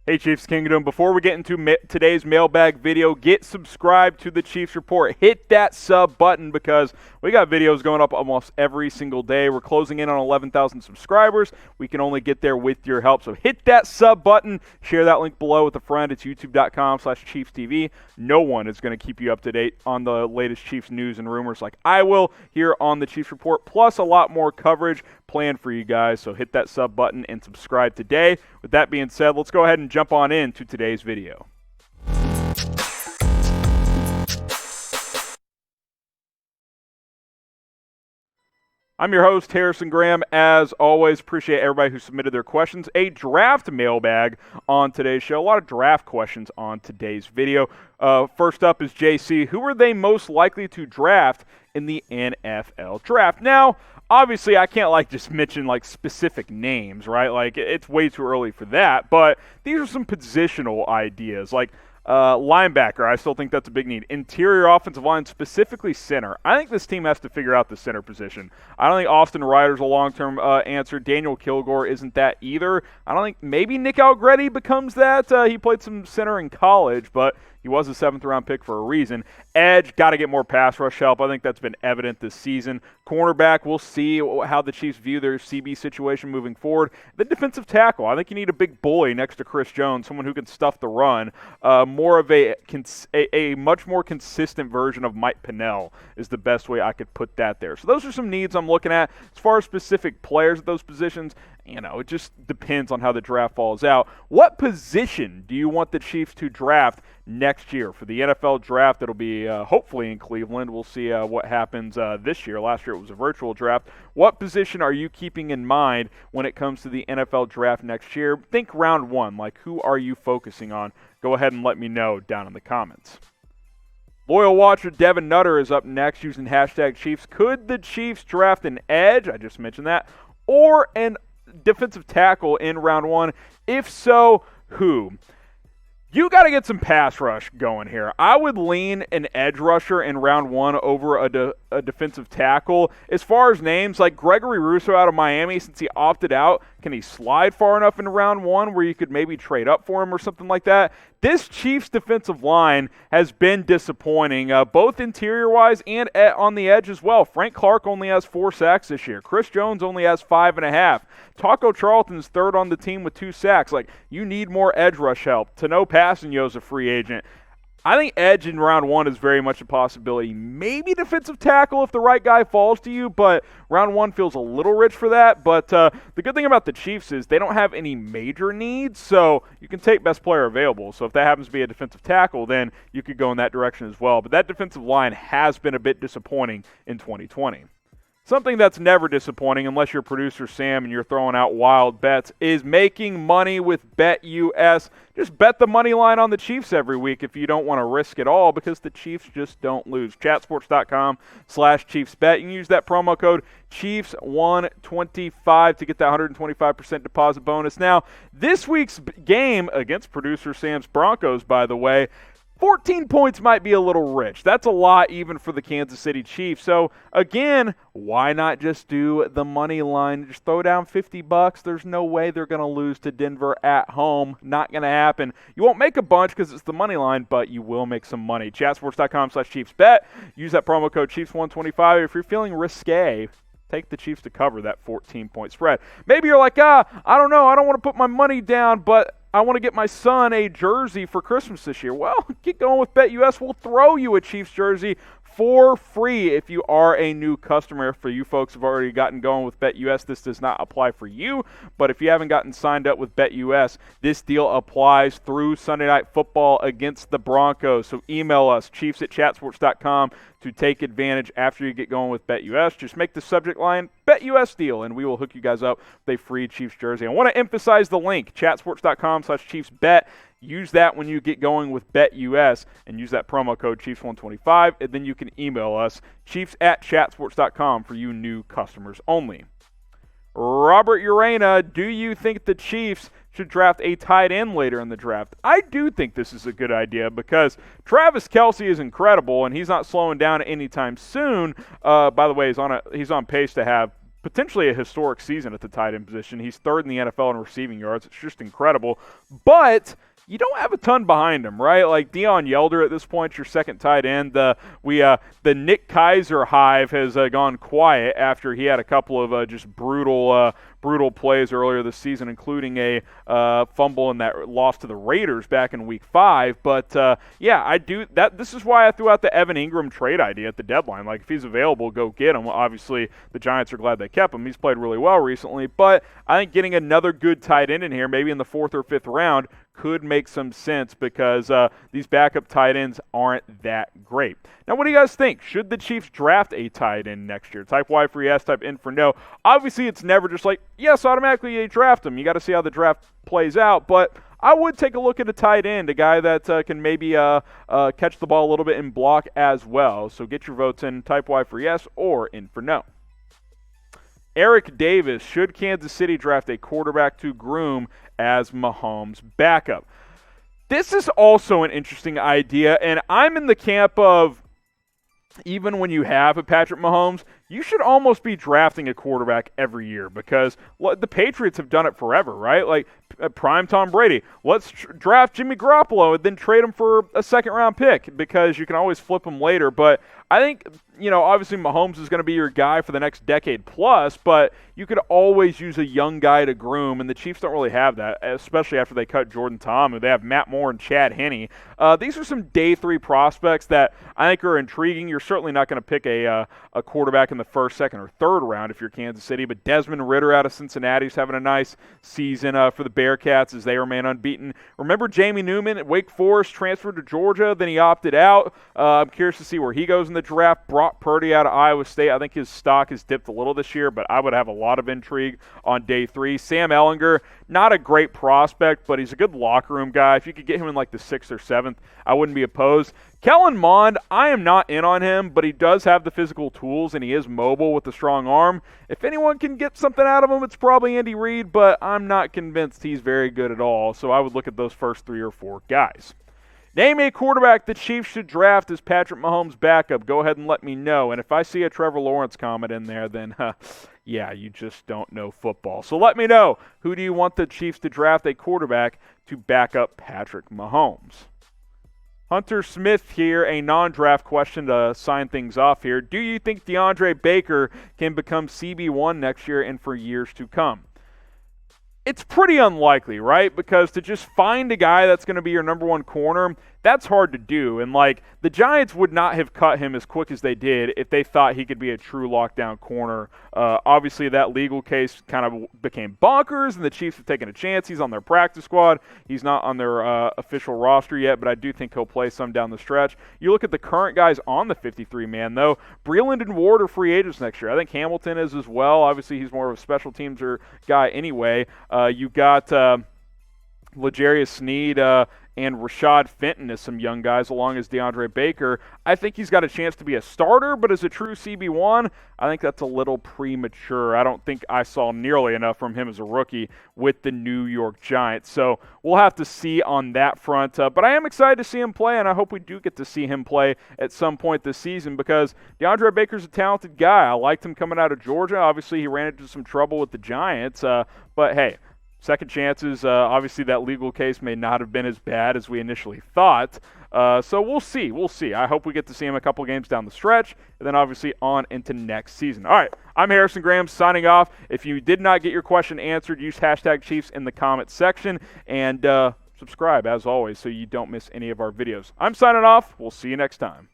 Hey Chiefs Kingdom, before we get into today's mailbag video, get subscribed to the Chiefs Report. Hit that sub button because we got videos going up almost every single day. We're closing in on 11,000 subscribers. We can only get there with your help. So hit that sub button. Share that link below with a friend. It's youtube.com/ChiefsTV. No one is going to keep you up to date on the latest Chiefs news and rumors like I will here on the Chiefs Report, plus a lot more coverage planned for you guys. So hit that sub button and subscribe today. With that being said, let's go ahead and jump on into today's video. I'm your host, Harrison Graham. As always, appreciate everybody who submitted their questions. A draft mailbag on today's show. A lot of draft questions on today's video. First up is JC. Who are they most likely to draft in the NFL draft? Now, obviously, I can't just mention specific names, right? It's way too early for that. But these are some positional ideas. Linebacker, I still think that's a big need. Interior offensive line, specifically center. I think this team has to figure out the center position. I don't think Austin Ryder's a long-term answer. Daniel Kilgore isn't that either. I don't think maybe Nick Algretti becomes that. He played some center in college, but he was a 7th-round pick for a reason. Edge, got to get more pass rush help. I think that's been evident this season. Cornerback, we'll see how the Chiefs view their CB situation moving forward. The defensive tackle, I think you need a big bully next to Chris Jones, someone who can stuff the run. More of a much more consistent version of Mike Pennell is the best way I could put that there. So those are some needs I'm looking at. As far as specific players at those positions, it just depends on how the draft falls out. What position do you want the Chiefs to draft next year for the NFL draft? It'll be hopefully in Cleveland. We'll see what happens this year. Last year it was a virtual draft. What position are you keeping in mind when it comes to the NFL draft next year? Think round one. Who are you focusing on? Go ahead and let me know down in the comments. Loyal watcher Devin Nutter is up next using hashtag Chiefs. Could the Chiefs draft an edge? I just mentioned that. Or an defensive tackle in round one? If so, who? You got to get some pass rush going here. I would lean an edge rusher in round one over a defensive tackle. As far as names, like Gregory Rousseau out of Miami, since he opted out, can he slide far enough in round one where you could maybe trade up for him or something like that? This Chiefs defensive line has been disappointing, both interior-wise and on the edge as well. Frank Clark only has 4 sacks this year. Chris Jones only has 5.5. Taco Charlton's third on the team with 2 sacks. You need more edge rush help. Tano Passanio's a free agent. I think edge in round one is very much a possibility. Maybe defensive tackle if the right guy falls to you, but round one feels a little rich for that. But the good thing about the Chiefs is they don't have any major needs, so you can take best player available. So if that happens to be a defensive tackle, then you could go in that direction as well. But that defensive line has been a bit disappointing in 2020. Something that's never disappointing, unless you're producer Sam and you're throwing out wild bets, is making money with BetUS. Just bet the money line on the Chiefs every week if you don't want to risk it all, because the Chiefs just don't lose. Chatsports.com/ChiefsBet. You can use that promo code Chiefs125 to get that 125% deposit bonus. Now, this week's game against producer Sam's Broncos, by the way, 14 points might be a little rich. That's a lot even for the Kansas City Chiefs. So, again, why not just do the money line? Just throw down $50. There's no way they're going to lose to Denver at home. Not going to happen. You won't make a bunch because it's the money line, but you will make some money. Chatsports.com/ChiefsBet. Use that promo code Chiefs125. If you're feeling risque, take the Chiefs to cover that 14-point spread. Maybe you're like, I don't know. I don't want to put my money down, but I want to get my son a jersey for Christmas this year. Well, get going with BetUS. We'll throw you a Chiefs jersey for free if you are a new customer. For you folks who have already gotten going with BetUS, this does not apply for you. But if you haven't gotten signed up with BetUS, this deal applies through Sunday Night Football against the Broncos. So email us, chiefs@chatsports.com, to take advantage after you get going with BetUS. Just make the subject line BetUS deal, and we will hook you guys up with a free Chiefs jersey. I want to emphasize the link, chatsports.com/ChiefsBet. Use that when you get going with BetUS, and use that promo code Chiefs125, and then you can email us, chiefs@chatsports.com, for you new customers only. Robert Urena, do you think the Chiefs should draft a tight end later in the draft? I do think this is a good idea because Travis Kelce is incredible, and he's not slowing down anytime soon. By the way, he's on pace to have potentially a historic season at the tight end position. He's third in the NFL in receiving yards. It's just incredible. But you don't have a ton behind him, right? Like Deion Yelder at this point, your second tight end. The Nick Keiser hive has gone quiet after he had a couple of just brutal plays earlier this season, including a fumble in that loss to the Raiders back in Week 5. But yeah, I do that. This is why I threw out the Evan Ingram trade idea at the deadline. Like if he's available, go get him. Obviously, the Giants are glad they kept him. He's played really well recently. But I think getting another good tight end in here, maybe in the 4th or 5th round, could make some sense because these backup tight ends aren't that great. Now, what do you guys think? Should the Chiefs draft a tight end next year? Type Y for yes, type N for no. Obviously, it's never just like, yes, automatically they draft him. You got to see how the draft plays out. But I would take a look at a tight end, a guy that can maybe catch the ball a little bit and block as well. So get your votes in. Type Y for yes or N for no. Eric Davis, should Kansas City draft a quarterback to groom as Mahomes' backup? This is also an interesting idea, and I'm in the camp of even when you have a Patrick Mahomes, you should almost be drafting a quarterback every year because the Patriots have done it forever, right? Like prime Tom Brady. Let's draft Jimmy Garoppolo and then trade him for a second-round pick because you can always flip him later. But I think, obviously Mahomes is going to be your guy for the next decade plus, but you could always use a young guy to groom, and the Chiefs don't really have that, especially after they cut Jordan Tom, and they have Matt Moore and Chad Henne. These are some day 3 prospects that I think are intriguing. You're certainly not going to pick a quarterback in the 1st, 2nd, or 3rd round if you're Kansas City, but Desmond Ridder out of Cincinnati is having a nice season for the Bearcats as they remain unbeaten. Remember Jamie Newman at Wake Forest, transferred to Georgia, then he opted out. I'm curious to see where he goes in the draft. Brock Purdy out of Iowa State. I think his stock has dipped a little this year, but I would have a lot of intrigue on day 3. Sam Ehlinger, not a great prospect, but he's a good locker room guy. If you could get him in like the 6th or 7th, I wouldn't be opposed. Kellen Mond, I am not in on him, but he does have the physical tools, and he is mobile with a strong arm. If anyone can get something out of him, it's probably Andy Reid, but I'm not convinced he's very good at all, so I would look at those first 3 or 4 guys. Name a quarterback the Chiefs should draft as Patrick Mahomes' backup. Go ahead and let me know. And if I see a Trevor Lawrence comment in there, then, yeah, you just don't know football. So let me know. Who do you want the Chiefs to draft a quarterback to back up Patrick Mahomes? Hunter Smith here, a non-draft question to sign things off here. Do you think DeAndre Baker can become CB1 next year and for years to come? It's pretty unlikely, right? Because to just find a guy that's going to be your number 1 corner, that's hard to do. And, the Giants would not have cut him as quick as they did if they thought he could be a true lockdown corner. Obviously, that legal case kind of became bonkers, and the Chiefs have taken a chance. He's on their practice squad. He's not on their official roster yet, but I do think he'll play some down the stretch. You look at the current guys on the 53-man, though. Breeland and Ward are free agents next year. I think Hamilton is as well. Obviously, he's more of a special teams guy anyway. You got L'Jarius Sneed and Rashad Fenton as some young guys, along as DeAndre Baker. I think he's got a chance to be a starter, but as a true CB1, I think that's a little premature. I don't think I saw nearly enough from him as a rookie with the New York Giants. So we'll have to see on that front. But I am excited to see him play, and I hope we do get to see him play at some point this season because DeAndre Baker's a talented guy. I liked him coming out of Georgia. Obviously, he ran into some trouble with the Giants. But, hey, second chances, obviously that legal case may not have been as bad as we initially thought. So we'll see. We'll see. I hope we get to see him a couple games down the stretch, and then obviously on into next season. All right, I'm Harrison Graham signing off. If you did not get your question answered, use hashtag Chiefs in the comments section, and subscribe, as always, so you don't miss any of our videos. I'm signing off. We'll see you next time.